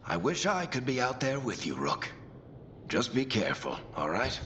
I wish I could be out there with you, Rook. Just be careful, all right?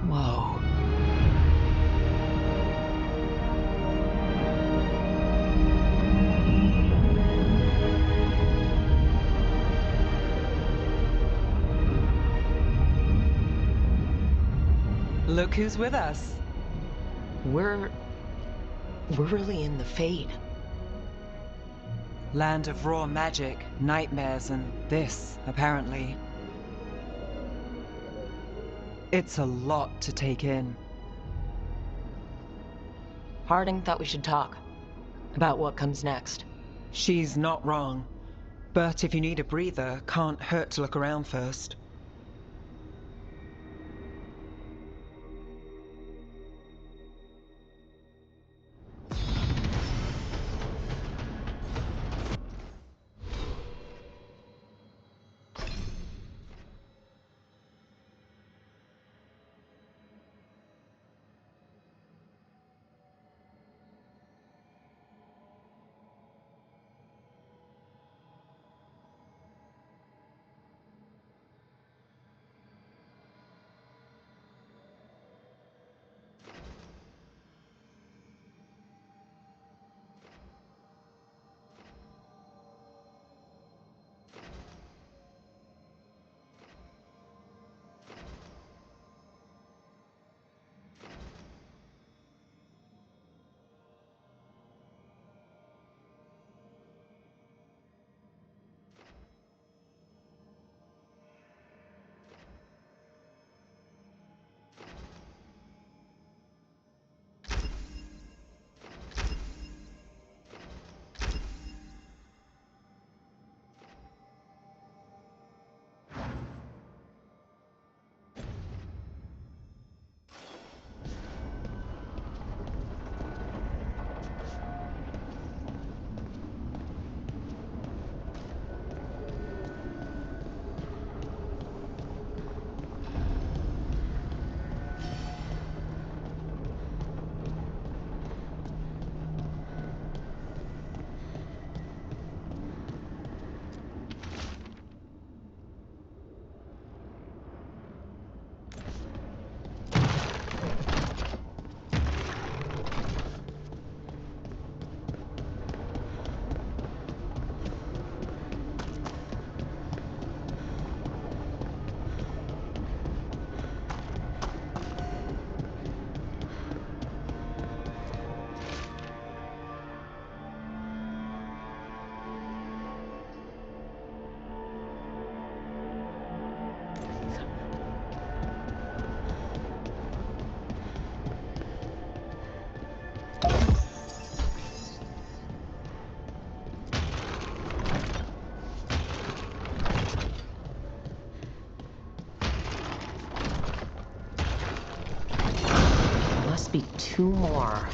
Whoa. Look who's with us. We're really in the Fade. Land of raw magic, nightmares, and this, apparently. It's a lot to take in. Harding thought we should talk about what comes next. She's not wrong. But if you need a breather, can't hurt to look around first. Must be two more.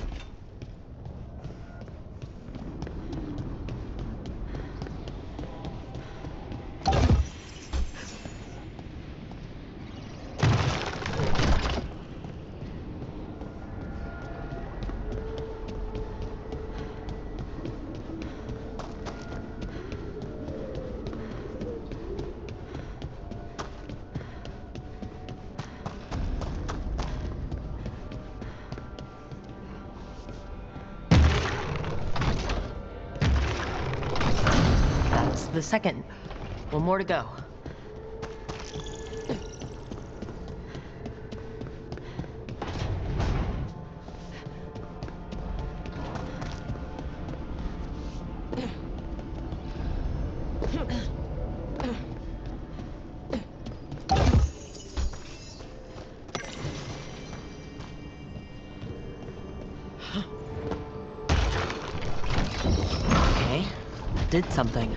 The second. One more to go. Okay, did something.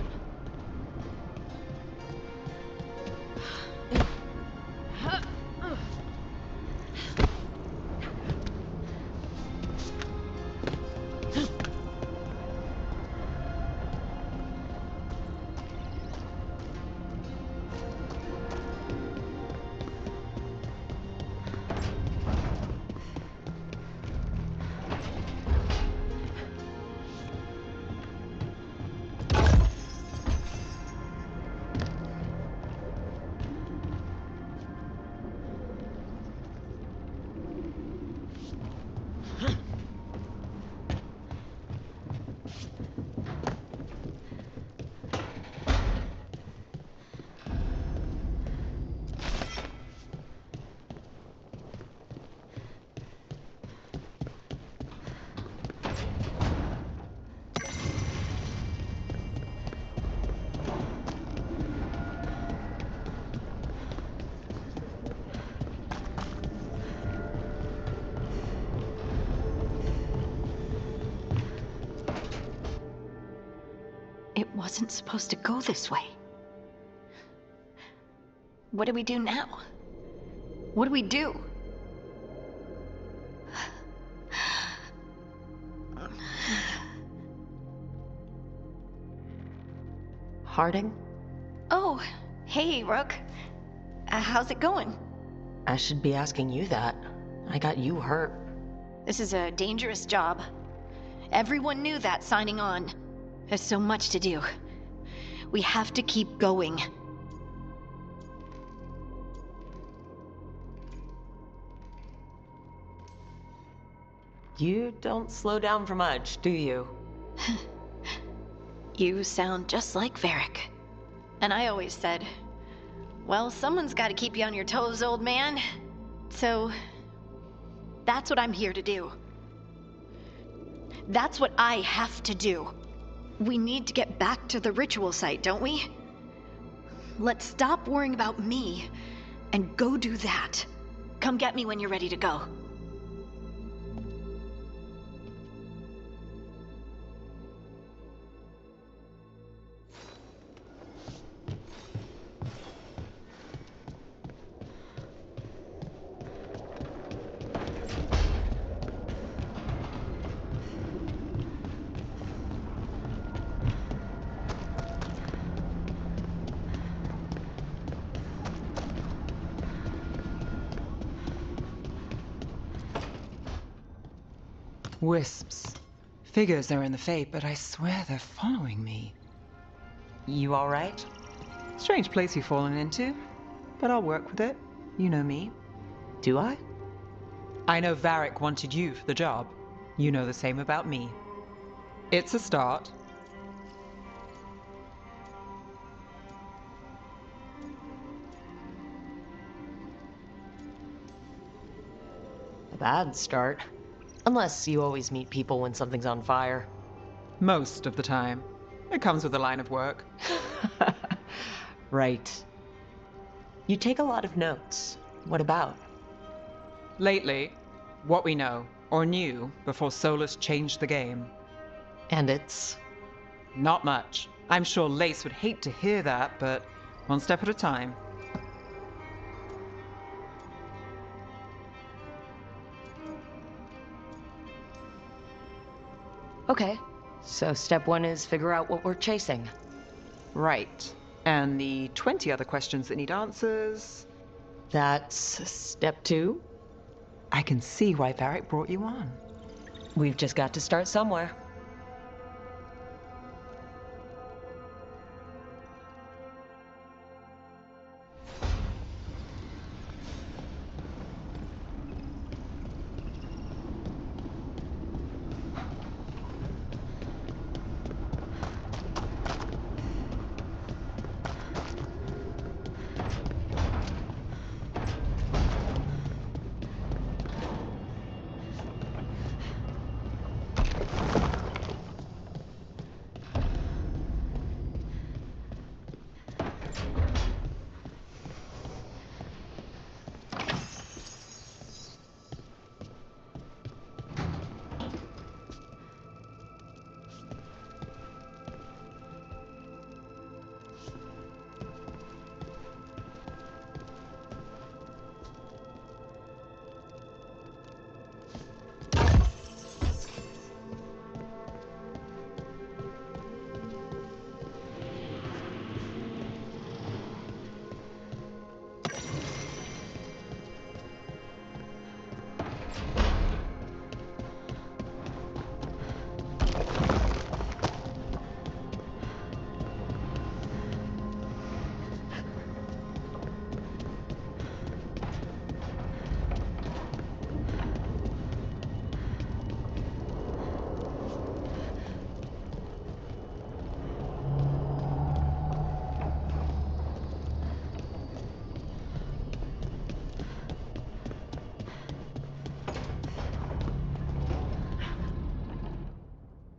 It wasn't supposed to go this way. What do we do now? What do we do? Harding? Oh, hey, Rook. How's it going? I should be asking you that. I got you hurt. This is a dangerous job. Everyone knew that signing on. There's so much to do. We have to keep going. You don't slow down for much, do you? You sound just like Varric. And I always said, well, someone's got to keep you on your toes, old man. So, that's what I'm here to do. That's what I have to do. We need to get back to the ritual site, don't we? Let's stop worrying about me and go do that. Come get me when you're ready to go. Wisps. Figures are in the Fate, but I swear they're following me. You alright? Strange place you've fallen into, but I'll work with it. You know me. Do I? I know Varric wanted you for the job. You know the same about me. It's a start. A bad start. Unless you always meet people when something's on fire. Most of the time. It comes with the line of work. Right. You take a lot of notes. What about? Lately, what we know, or knew, before Solas changed the game. And it's... Not much. I'm sure Lace would hate to hear that, but one step at a time. Okay. So step one is figure out what we're chasing. Right. And the 20 other questions that need answers... That's step two. I can see why Varric brought you on. We've just got to start somewhere.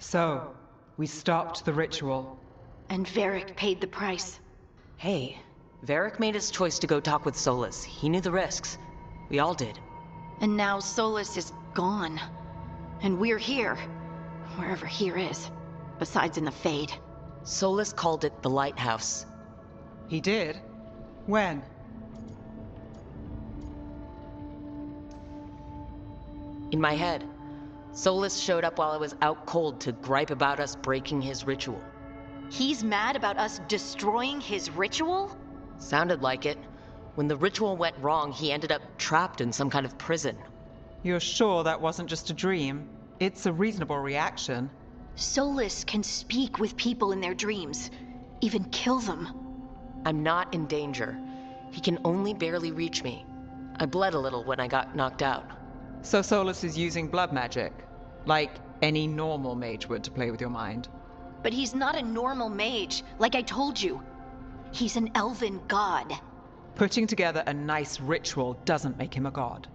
So, we stopped the ritual. And Varric paid the price. Hey, Varric made his choice to go talk with Solas. He knew the risks. We all did. And now Solas is gone. And we're here. Wherever here is. Besides in the Fade. Solas called it the Lighthouse. He did? When? In my head. Solas showed up while I was out cold to gripe about us breaking his ritual. He's mad about us destroying his ritual? Sounded like it. When the ritual went wrong, he ended up trapped in some kind of prison. You're sure that wasn't just a dream? It's a reasonable reaction. Solas can speak with people in their dreams. Even kill them. I'm not in danger. He can only barely reach me. I bled a little when I got knocked out. So Solas is using blood magic, like any normal mage would to play with your mind. But he's not a normal mage, like I told you. He's an elven god. Putting together a nice ritual doesn't make him a god.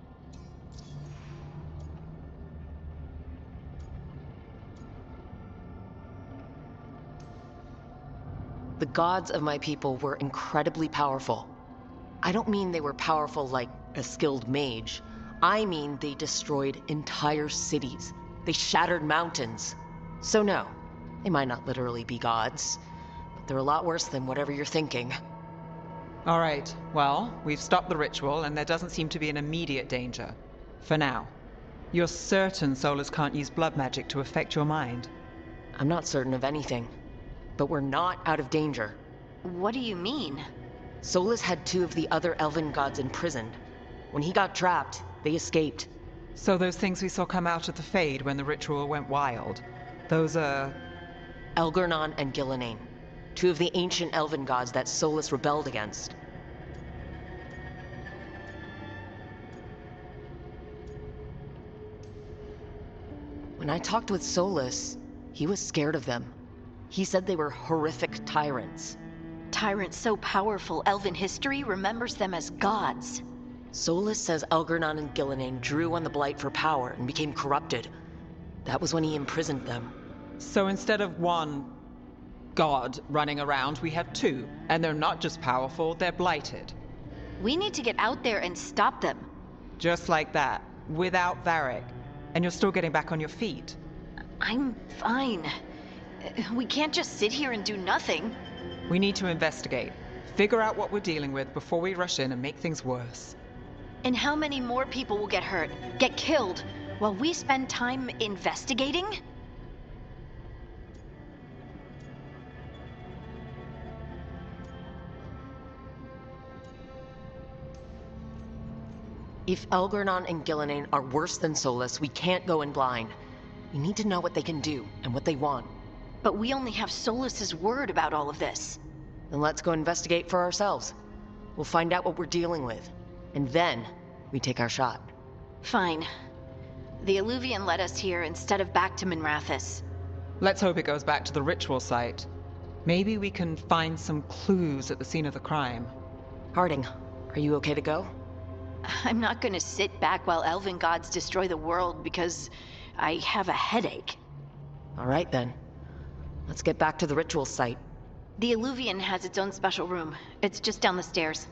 The gods of my people were incredibly powerful. I don't mean they were powerful like a skilled mage. I mean they destroyed entire cities. They shattered mountains. So no, they might not literally be gods, but they're a lot worse than whatever you're thinking. All right, well, we've stopped the ritual and there doesn't seem to be an immediate danger. For now. You're certain Solas can't use blood magic to affect your mind? I'm not certain of anything, but we're not out of danger. What do you mean? Solas had two of the other elven gods imprisoned. When he got trapped, they escaped. So those things we saw come out of the Fade when the ritual went wild, those are... Elgar'nan and Gillenane, two of the ancient elven gods that Solas rebelled against. When I talked with Solas, he was scared of them. He said they were horrific tyrants. Tyrants so powerful, elven history remembers them as gods. Solas says Elgar'nan and Gillenane drew on the Blight for power and became corrupted. That was when he imprisoned them. So instead of one god running around, we have two. And they're not just powerful, they're blighted. We need to get out there and stop them. Just like that, without Varric. And you're still getting back on your feet. I'm fine. We can't just sit here and do nothing. We need to investigate. Figure out what we're dealing with before we rush in and make things worse. And how many more people will get hurt, get killed, while we spend time investigating? If Elgar'nan and Gillenane are worse than Solas, we can't go in blind. We need to know what they can do and what they want. But we only have Solas's word about all of this. Then let's go investigate for ourselves. We'll find out what we're dealing with. And then, we take our shot. Fine. The Illuvian led us here instead of back to Minrathous. Let's hope it goes back to the ritual site. Maybe we can find some clues at the scene of the crime. Harding, are you okay to go? I'm not gonna sit back while elven gods destroy the world because I have a headache. All right then. Let's get back to the ritual site. The Illuvian has its own special room. It's just down the stairs.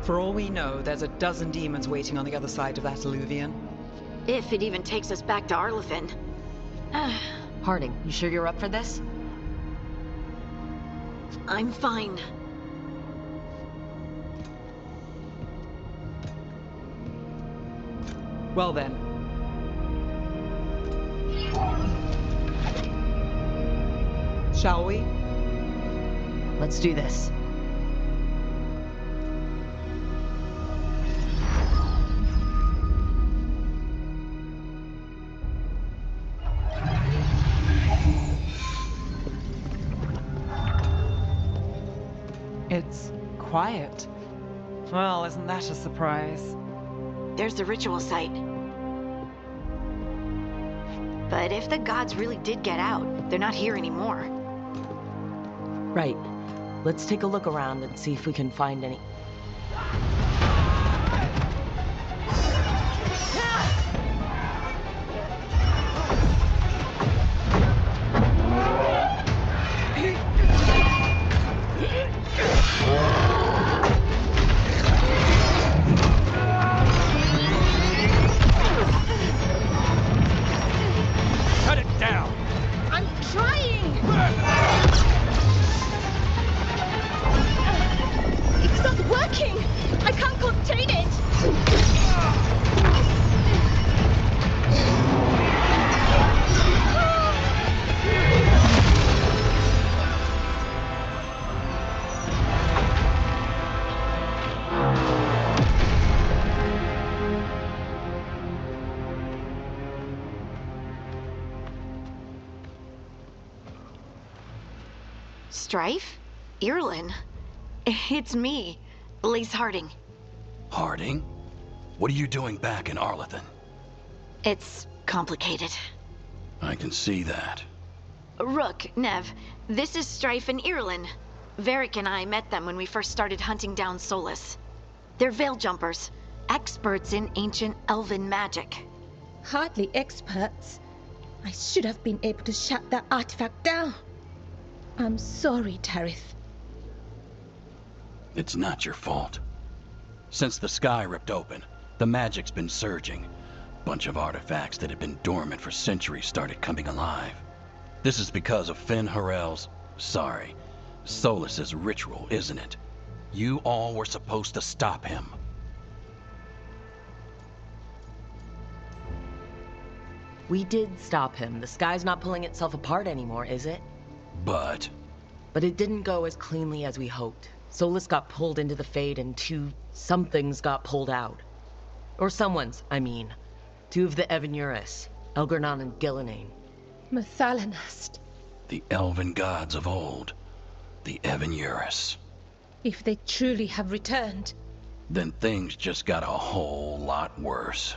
For all we know, there's a dozen demons waiting on the other side of that Illuvian. If it even takes us back to Arlathan. Harding, you sure you're up for this? I'm fine. Well then. Shall we? Let's do this. It's quiet. Well, isn't that a surprise? There's the ritual site. But if the gods really did get out, they're not here anymore. Right. Let's take a look around and see if we can find any... Cut it down! I'm trying! It's not working! I can't contain it! Strife? Irlin? It's me, Lace Harding. Harding? What are you doing back in Arlathan? It's complicated. I can see that. Rook, Nev, this is Strife and Irlin. Varric and I met them when we first started hunting down Solas. They're veil jumpers, experts in ancient elven magic. Hardly experts. I should have been able to shut that artifact down. I'm sorry, Tarith. It's not your fault. Since the sky ripped open, the magic's been surging. Bunch of artifacts that had been dormant for centuries started coming alive. This is because of Solas's ritual, isn't it? You all were supposed to stop him. We did stop him. The sky's not pulling itself apart anymore, is it? But it didn't go as cleanly as we hoped. Solas got pulled into the Fade and two somethings got pulled out. Or someone's, I mean. Two of the Evanurus, Elgarnon and Gillenane. Mathalanast. the elven gods of old, the Evanurus. If they truly have returned. Then things just got a whole lot worse.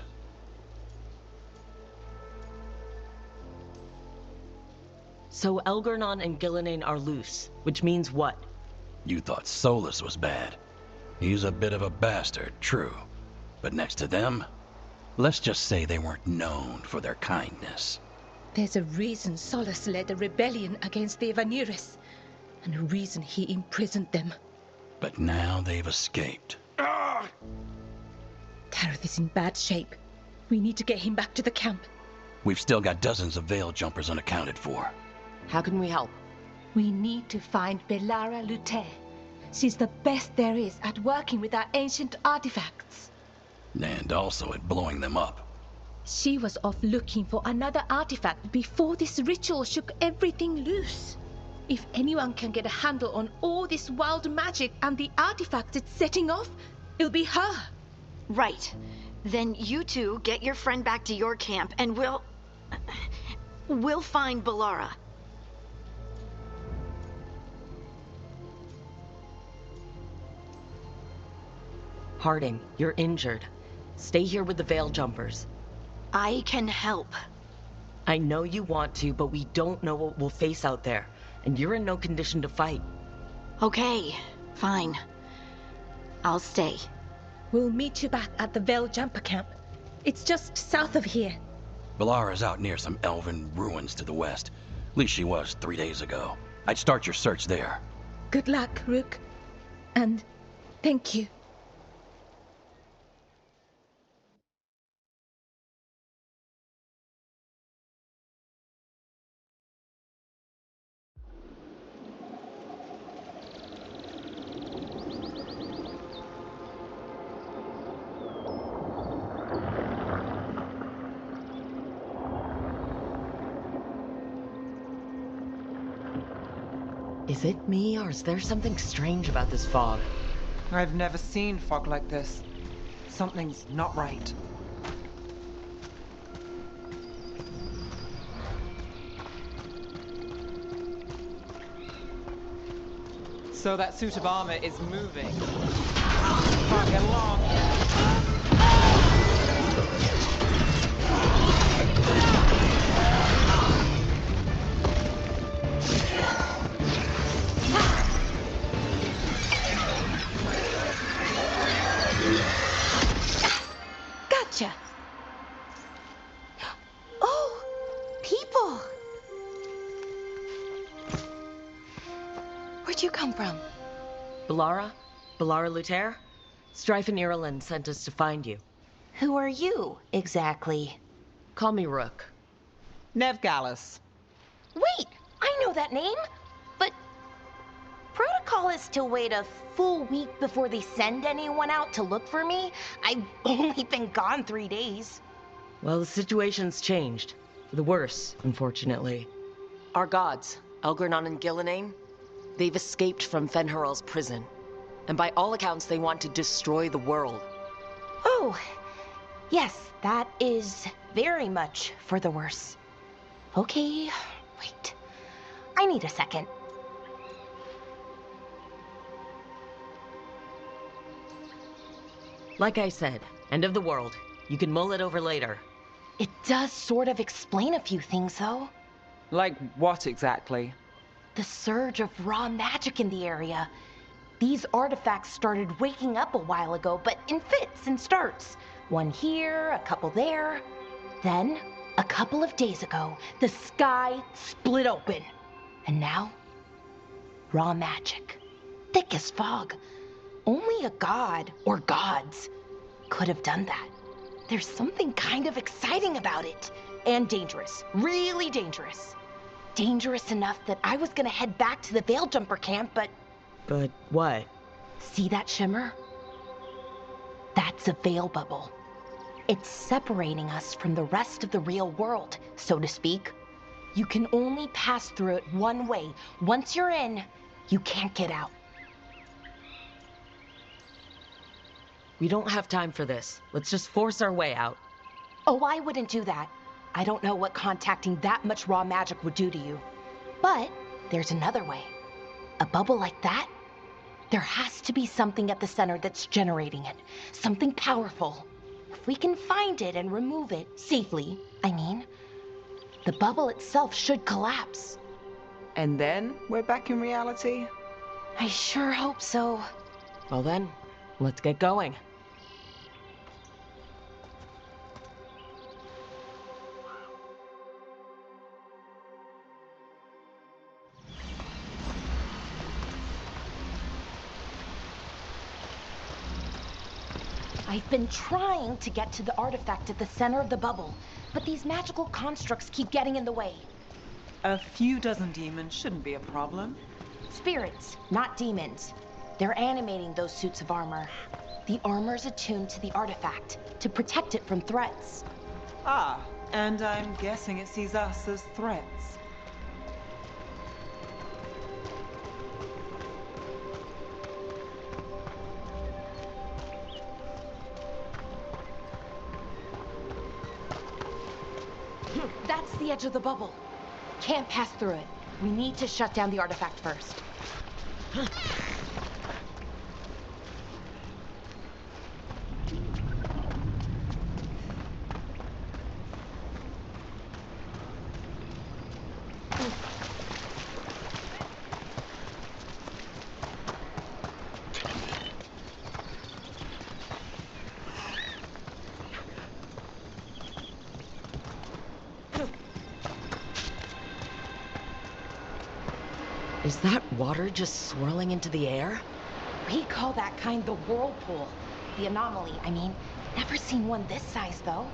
So Elgarnon and Gillenane are loose, which means what? You thought Solas was bad. He's a bit of a bastard, true. But next to them, let's just say they weren't known for their kindness. There's a reason Solas led a rebellion against the Evanurus, and a reason he imprisoned them. But now they've escaped. Tareth is in bad shape. We need to get him back to the camp. We've still got dozens of veil jumpers unaccounted for. How can we help? We need to find Belara Lute. She's the best there is at working with our ancient artifacts. And also at blowing them up. She was off looking for another artifact before this ritual shook everything loose. If anyone can get a handle on all this wild magic and the artifacts it's setting off, it'll be her. Right. Then you two get your friend back to your camp and we'll find Belara. Harding, you're injured. Stay here with the veil jumpers. I can help. I know you want to, but we don't know what we'll face out there, and you're in no condition to fight. Okay, fine. I'll stay. We'll meet you back at the veil jumper camp. It's just south of here. Belara's out near some elven ruins to the west. At least she was 3 days ago. I'd start your search there. Good luck, Rook. And thank you. Is it me, or is there something strange about this fog? I've never seen fog like this. Something's not right. So that suit of armor is moving. Can't get along yet. Gotcha. Oh, people. Where'd you come from? Balara? Balara Luther? Strife and Ireland sent us to find you. Who are you, exactly? Call me Rook. Nev Gallus. Wait, I know that name. But protocol is to wait a full week before they send anyone out to look for me. I've only been gone 3 days. Well, the situation's changed. For the worse, unfortunately. Our gods, Elgernon and Gillenane, they've escaped from Fenharal's prison. And by all accounts, they want to destroy the world. Oh, yes, that is very much for the worse. Okay, wait. I need a second. Like I said, end of the world. You can mull it over later. It does sort of explain a few things, though. Like what exactly? The surge of raw magic in the area. These artifacts started waking up a while ago, but in fits and starts. One here, a couple there. Then, a couple of days ago, the sky split open. And now, raw magic. Thick as fog. Only a god, or gods, could have done that. There's something kind of exciting about it. And dangerous. Really dangerous. Dangerous enough that I was gonna head back to the Veil Jumper camp, but... But what? See that shimmer? That's a veil bubble. It's separating us from the rest of the real world, so to speak. You can only pass through it one way. Once you're in, you can't get out. We don't have time for this. Let's just force our way out. Oh, I wouldn't do that. I don't know what contacting that much raw magic would do to you. But there's another way. A bubble like that? There has to be something at the center that's generating it. Something powerful. If we can find it and remove it safely, I mean, the bubble itself should collapse. And then we're back in reality? I sure hope so. Well then, let's get going. I've been trying to get to the artifact at the center of the bubble, but these magical constructs keep getting in the way. A few dozen demons shouldn't be a problem. Spirits, not demons. They're animating those suits of armor. The armor's attuned to the artifact to protect it from threats. Ah, and I'm guessing it sees us as threats. That's the edge of the bubble. Can't pass through it. We need to shut down the artifact first. Is that water just swirling into the air? We call that kind the whirlpool. The anomaly, I mean. Never seen one this size, though.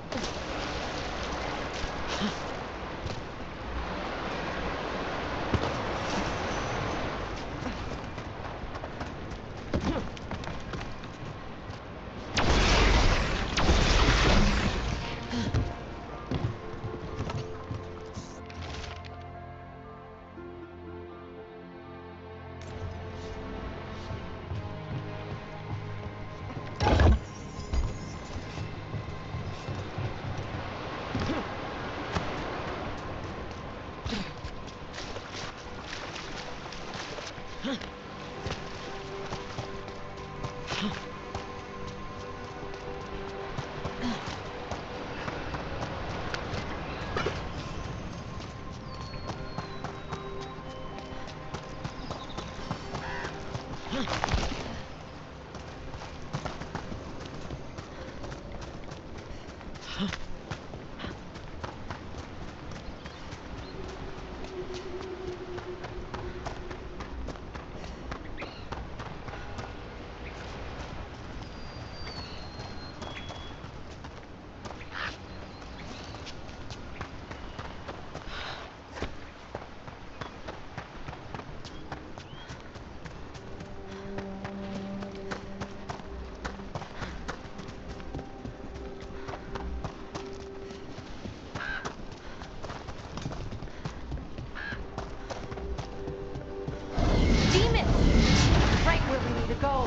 Go.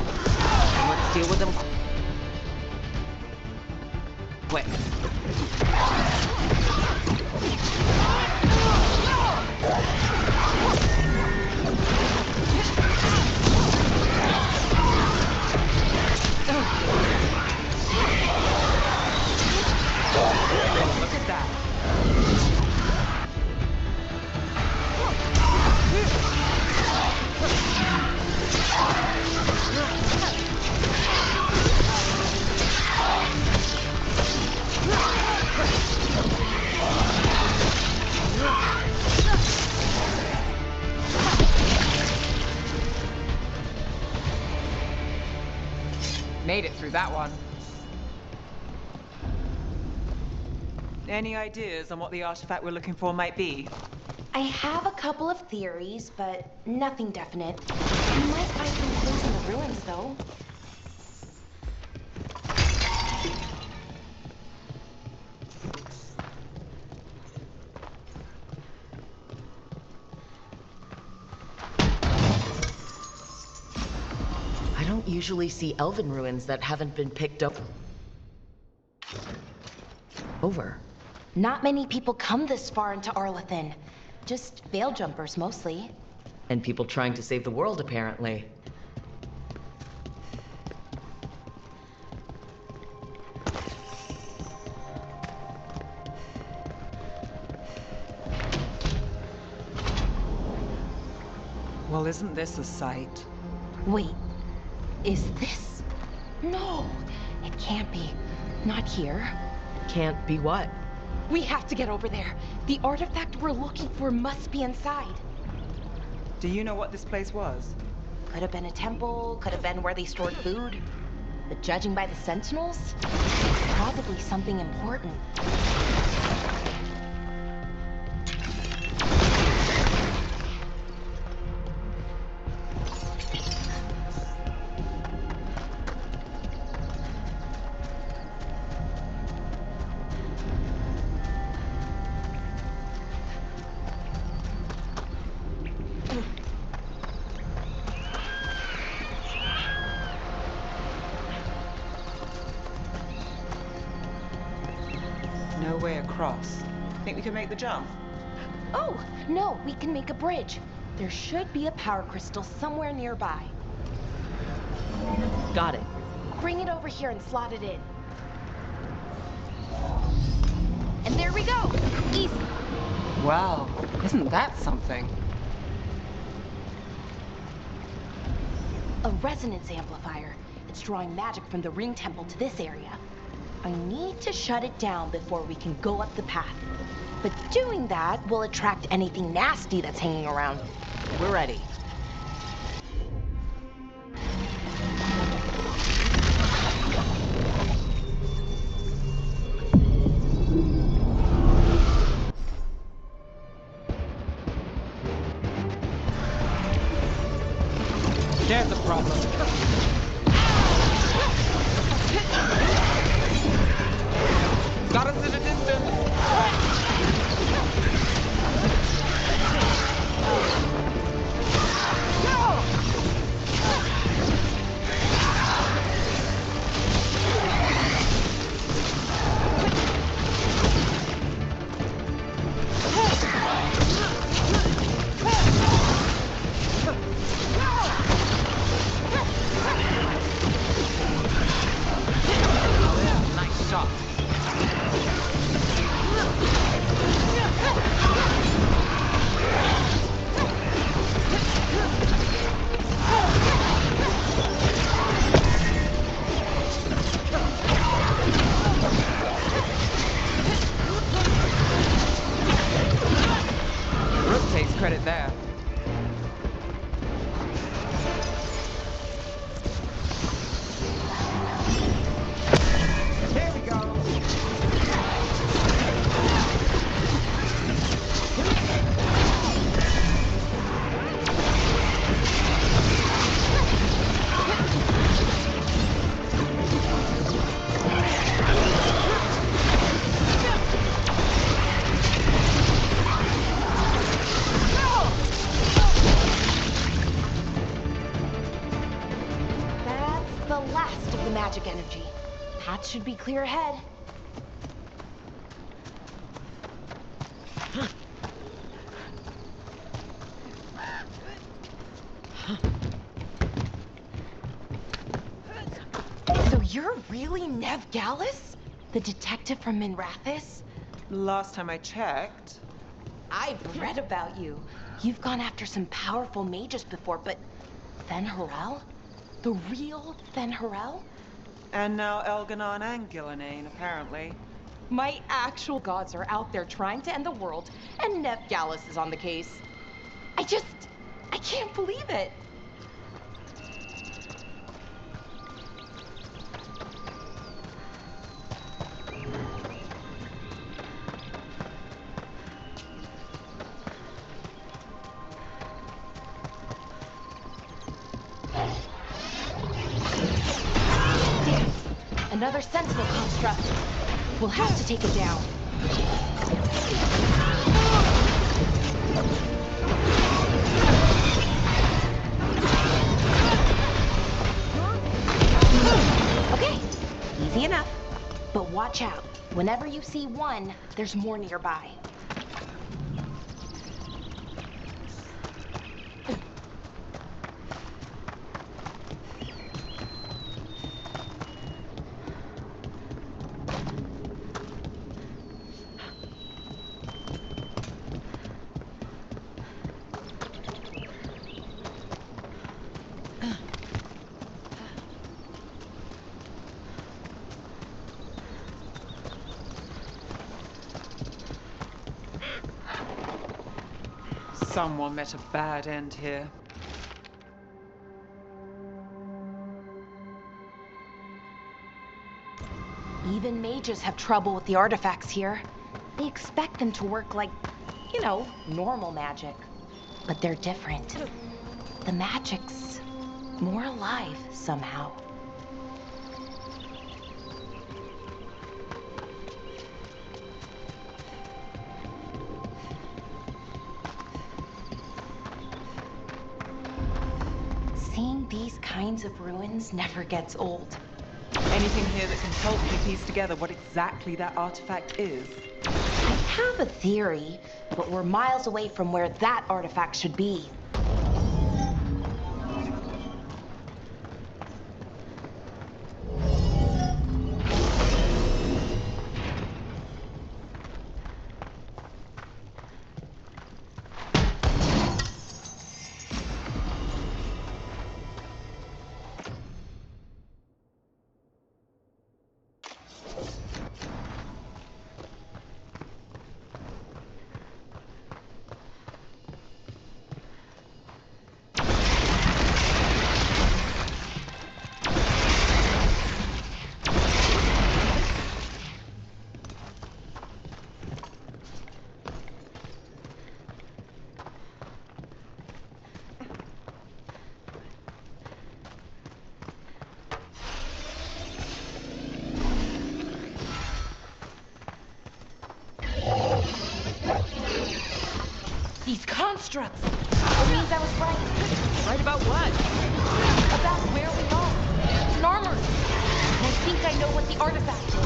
Let's deal with them quick. Look at that. Made it through that one. Any ideas on what the artifact we're looking for might be? I have a couple of theories, but nothing definite. You might find some clues in the ruins, though. I don't usually see elven ruins that haven't been picked up over. Not many people come this far into Arlathan. Just veil jumpers, mostly. And people trying to save the world, apparently. Well, isn't this a sight? Wait, is this? No, it can't be. Not here. Can't be what? We have to get over there. The artifact we're looking for must be inside. Do you know what this place was? Could have been a temple, could have been where they stored food. But judging by the sentinels, it's probably something important. No way across. Think we can make the jump? Oh, no, we can make a bridge. There should be a power crystal somewhere nearby. Got it. Bring it over here and slot it in. And there we go! Easy! Wow, isn't that something? A resonance amplifier. It's drawing magic from the ring temple to this area. I need to shut it down before we can go up the path. But doing that will attract anything nasty that's hanging around. We're ready. There's the problem. Got us in a distance. path should be clear ahead. So you're really Nev Gallus? The detective from Minrathis? Last time I checked. I've read about you. You've gone after some powerful mages before, but Fen Harel? The real Fen Harel? And now Elganon and Gillenane, apparently. My actual gods are out there trying to end the world, and Nev Gallus is on the case. I can't believe it. Another sentinel construct. We'll have to take it down. Okay, easy enough. But watch out. Whenever you see one, there's more nearby. Someone met a bad end here. Even mages have trouble with the artifacts here. They expect them to work like, normal magic. But they're different. The magic's more alive somehow. Seeing these kinds of ruins never gets old. Anything here that can help me piece together what exactly that artifact is? I have a theory, but we're miles away from where that artifact should be. These constructs! It means I was right. Right about what? About where we are. It's an armory. And I think I know what the artifact is.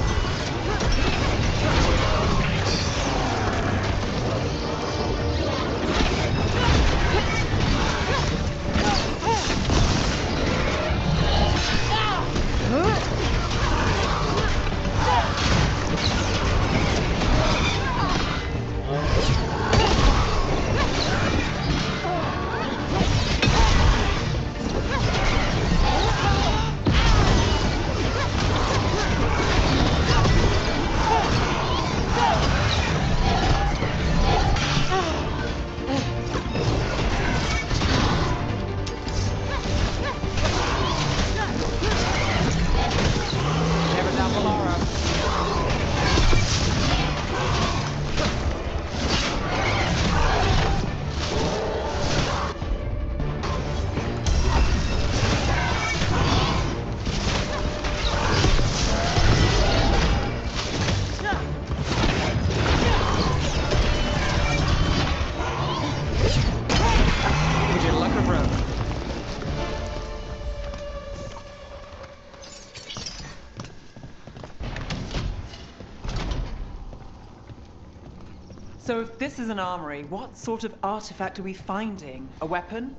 So if this is an armory, what sort of artifact are we finding? A weapon?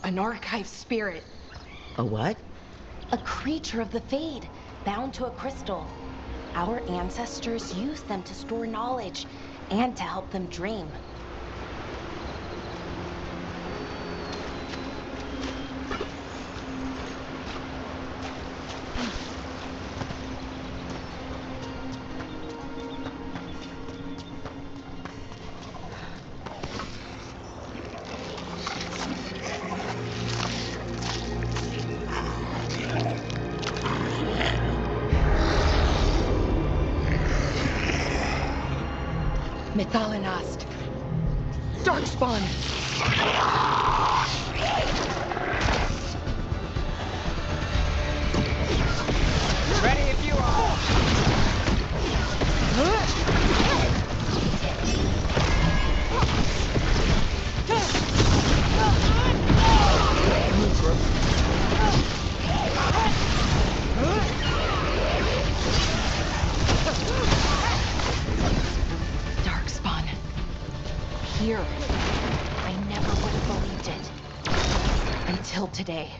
An archive spirit. A what? A creature of the Fade, bound to a crystal. Our ancestors used them to store knowledge and to help them dream. Methalinast. Darkspawn. Ready if you are! Darkspawn. Here. I never would have believed it. Until today.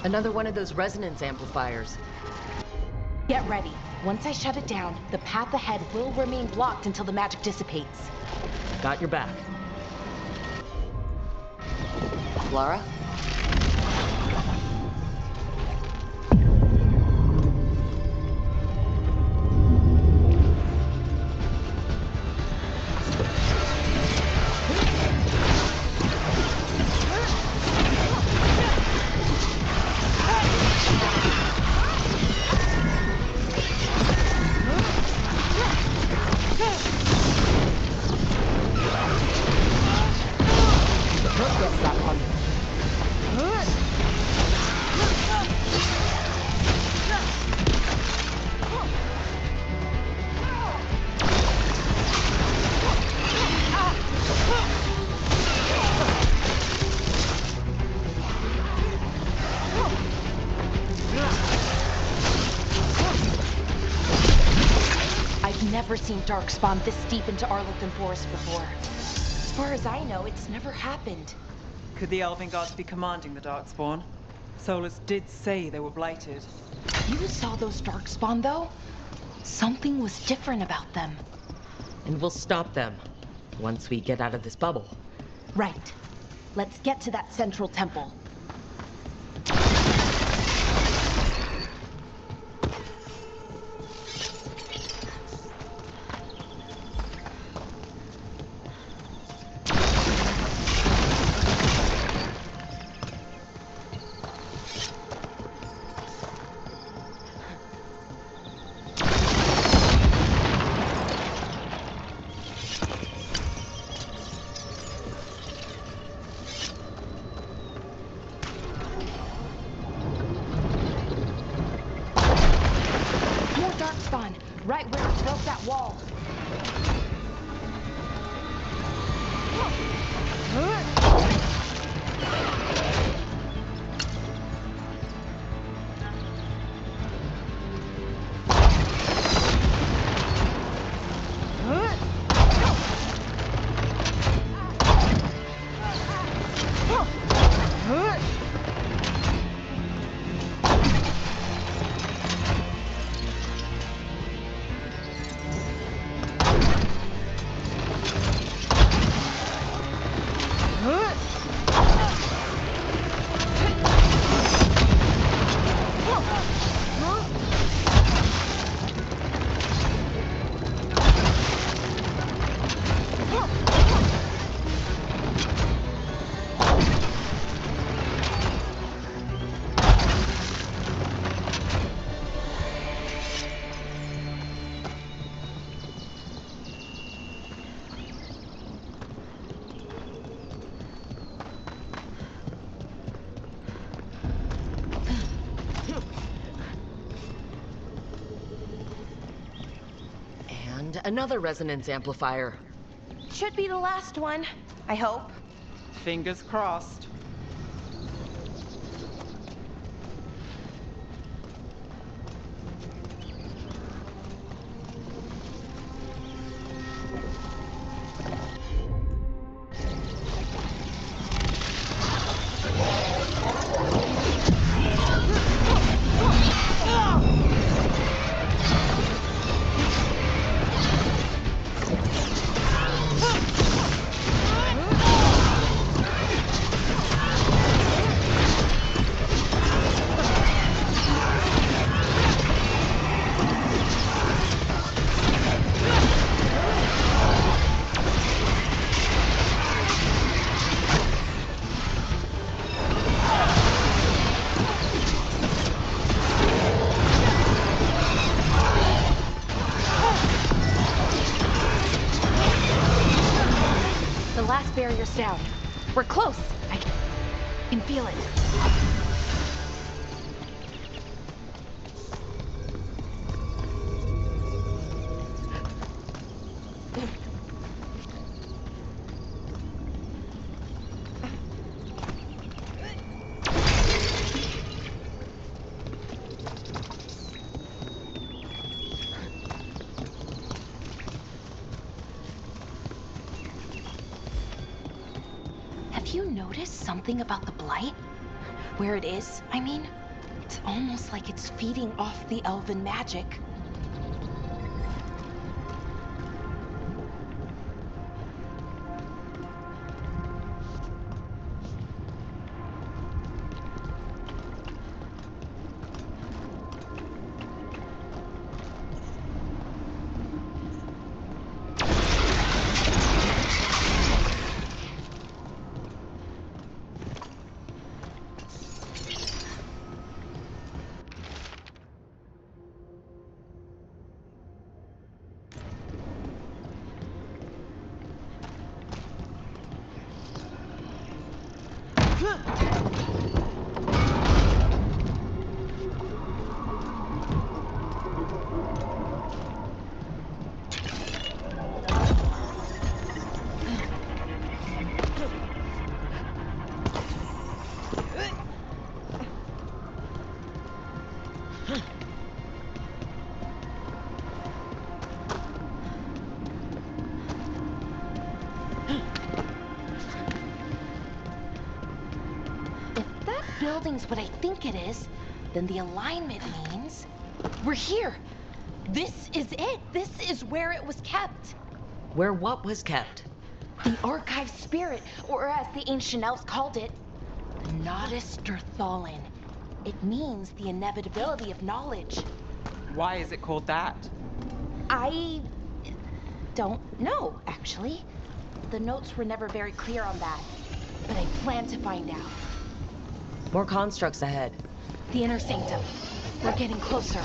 Another one of those resonance amplifiers. Get ready. Once I shut it down, the path ahead will remain blocked until the magic dissipates. Got your back. Lara? Yes, that one. I've never seen Darkspawn this deep into Arlathan Forest before. As far as I know, it's never happened. Could the elven gods be commanding the Darkspawn? Solas did say they were blighted. You saw those Darkspawn, though? Something was different about them. And we'll stop them once we get out of this bubble. Right. Let's get to that central temple. More Darkspawn, right where it broke that wall. And another resonance amplifier. Should be the last one, I hope. Fingers crossed. The last barrier's down. We're close. I can feel it. Have you noticed something about the blight? Where it is, I mean? It's almost like it's feeding off the elven magic. Building's what I think it is, then the alignment means we're here. This is it. This is where it was kept. Where what was kept? The archive spirit, or as the ancient elves called it, the Nodus Derthalin. It means the inevitability of knowledge. Why is it called that? I don't know, actually. The notes were never very clear on that, but I plan to find out. More constructs ahead. The inner sanctum. We're getting closer.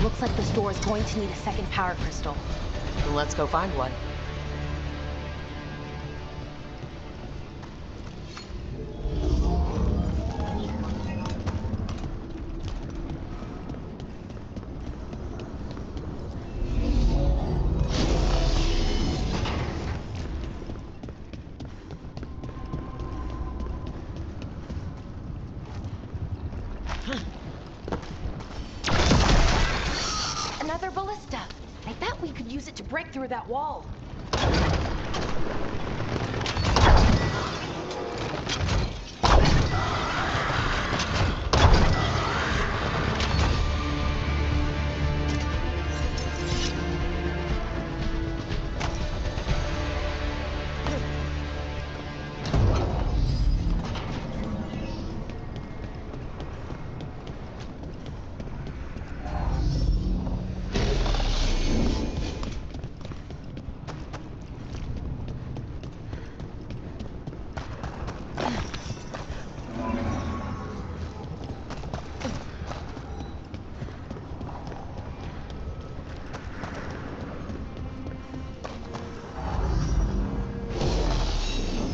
Looks like this door is going to need a second power crystal. Then let's go find one. Another ballista. I bet we could use it to break through that wall.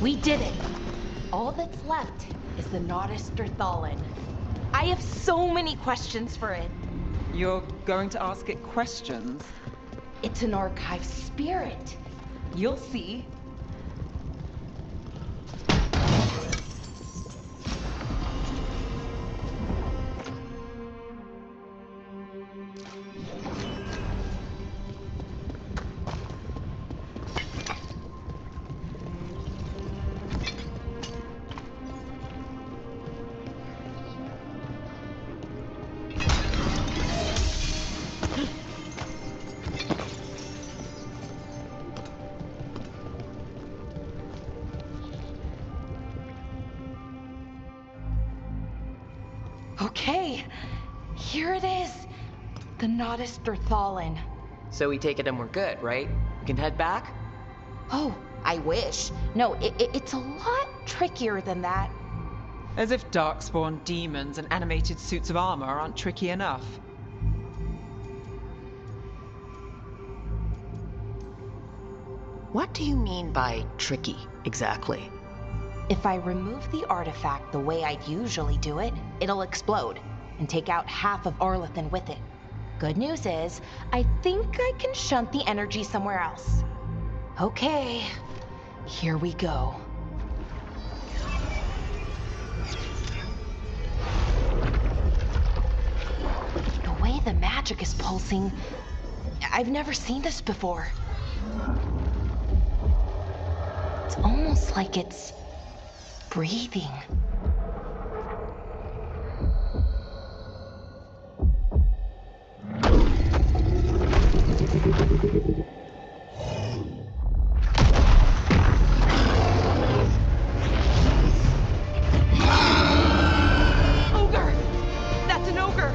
We did it! All that's left is the Nodderstherthallen. I have so many questions for it. You're going to ask it questions? It's an archive spirit. You'll see. Okay, here it is. The Nodderstherthallen. So we take it and we're good, right? We can head back? Oh, I wish. No, it's a lot trickier than that. As if darkspawn demons and animated suits of armor aren't tricky enough. What do you mean by tricky, exactly? If I remove the artifact the way I'd usually do it, it'll explode and take out half of Arlathan with it. Good news is, I think I can shunt the energy somewhere else. Okay, here we go. The way the magic is pulsing, I've never seen this before. It's almost like it's breathing. Ogre! That's an ogre!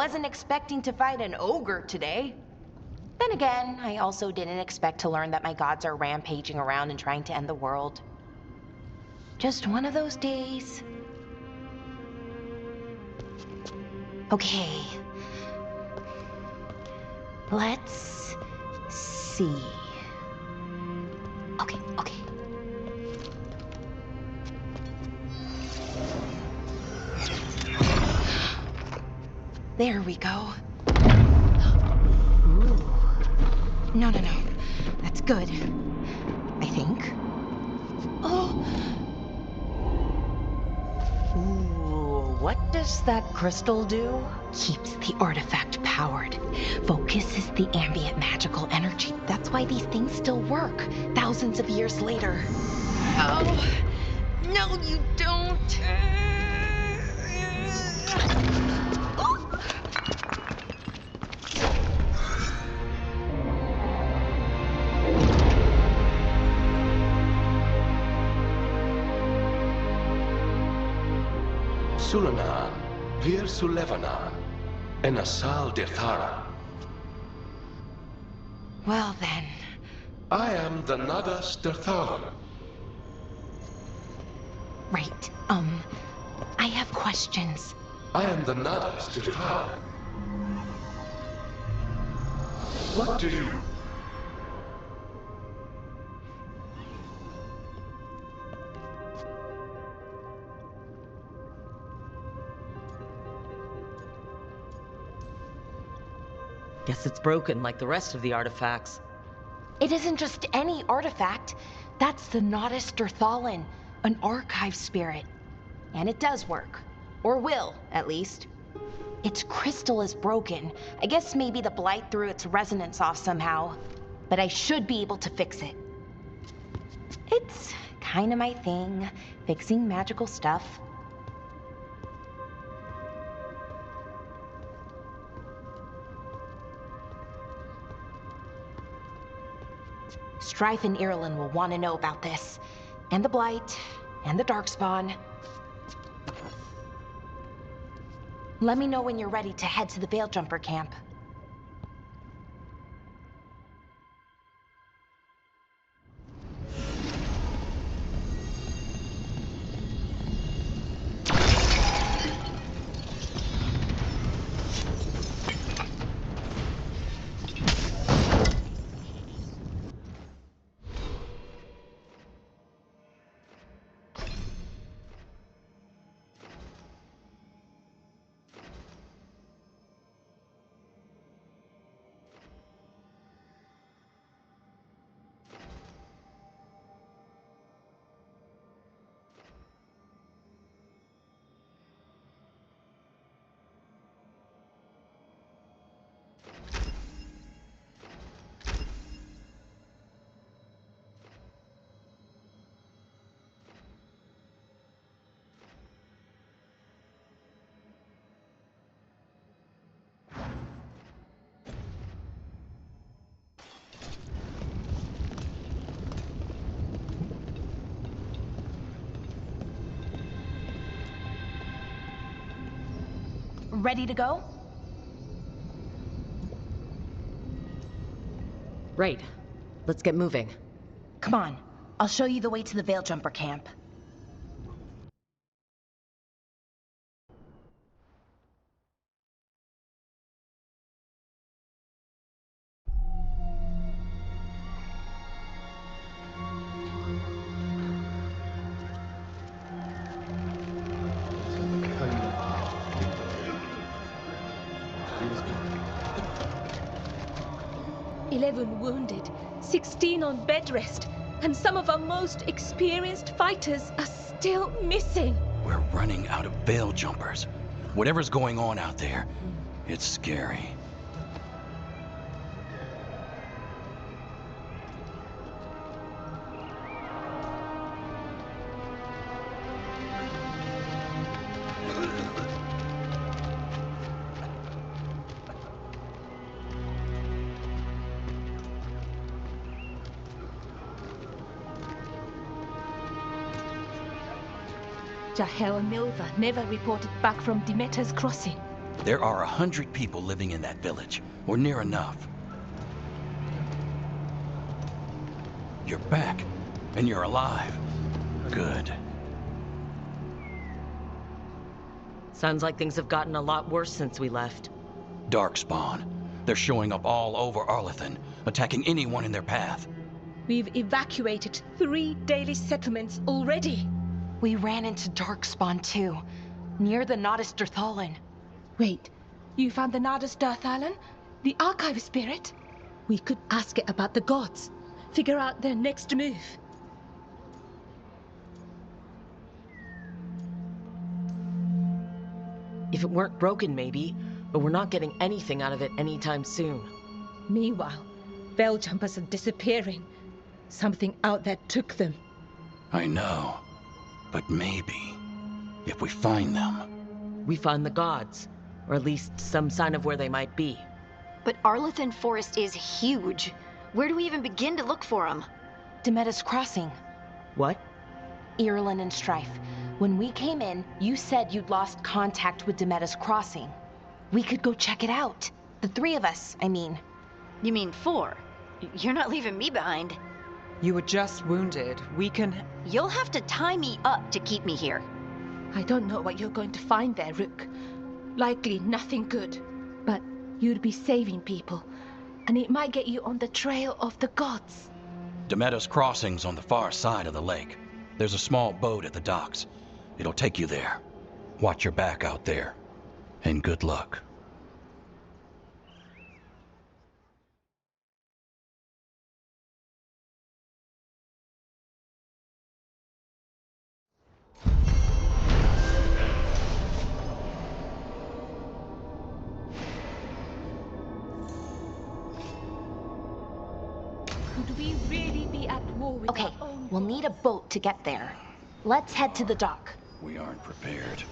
wasn't expecting to fight an ogre today. Then again, I also didn't expect to learn that my gods are rampaging around and trying to end the world. Just one of those days. Okay. Let's see. Okay. There we go. Ooh. No. That's good. I think. Oh! Ooh, what does that crystal do? Keeps the artifact powered. Focuses the ambient magical energy. That's why these things still work, thousands of years later. Oh! No, you don't! Sulanan, Vir Sulevanan, and Asal Dethara. Well then. I am the Nadas Derthalan. Right, I have questions. I am the Nadas Derthalan. What do you... Guess it's broken like the rest of the artifacts. It isn't just any artifact. That's the Nadas Derthalan, an archive spirit. And it does work. Or will, at least. Its crystal is broken. I guess maybe the blight threw its resonance off somehow. But I should be able to fix it. It's kind of my thing, fixing magical stuff. Strife and Irulan will want to know about this. And the Blight, and the Darkspawn. Let me know when you're ready to head to the Veilguard camp. Ready to go? Right. Let's get moving. Come on. I'll show you the way to the Veilguard camp. "11 wounded, 16 on bed rest, and some of our most experienced fighters are still missing." We're running out of veil jumpers. Whatever's going on out there, it's scary. Jahel and Milva never reported back from Demeter's crossing. There are 100 people living in that village, or near enough. You're back, and you're alive. Good. Sounds like things have gotten a lot worse since we left. Darkspawn. They're showing up all over Arlathan, attacking anyone in their path. We've evacuated 3 daily settlements already. We ran into Darkspawn too, near the Nodus Dirthalan. Wait, you found the Nodus Dirthalan? The archive spirit? We could ask it about the gods. Figure out their next move. If it weren't broken, maybe, but we're not getting anything out of it anytime soon. Meanwhile, bell jumpers are disappearing. Something out there took them. I know. But maybe, if we find them... We find the gods, or at least some sign of where they might be. But Arlathan Forest is huge. Where do we even begin to look for them? Demeda's Crossing. What? Irlin and Strife. When we came in, you said you'd lost contact with Demeda's Crossing. We could go check it out. The 3 of us, I mean. You mean 4? You're not leaving me behind. You were just wounded. We can... You'll have to tie me up to keep me here. I don't know what you're going to find there, Rook. Likely nothing good. But you'd be saving people, and it might get you on the trail of the gods. Demeda's Crossing's on the far side of the lake. There's a small boat at the docks. It'll take you there. Watch your back out there. And good luck. Could we really be at war with Okay, our own we'll need a boat to get there. Let's head to the dock. We aren't prepared.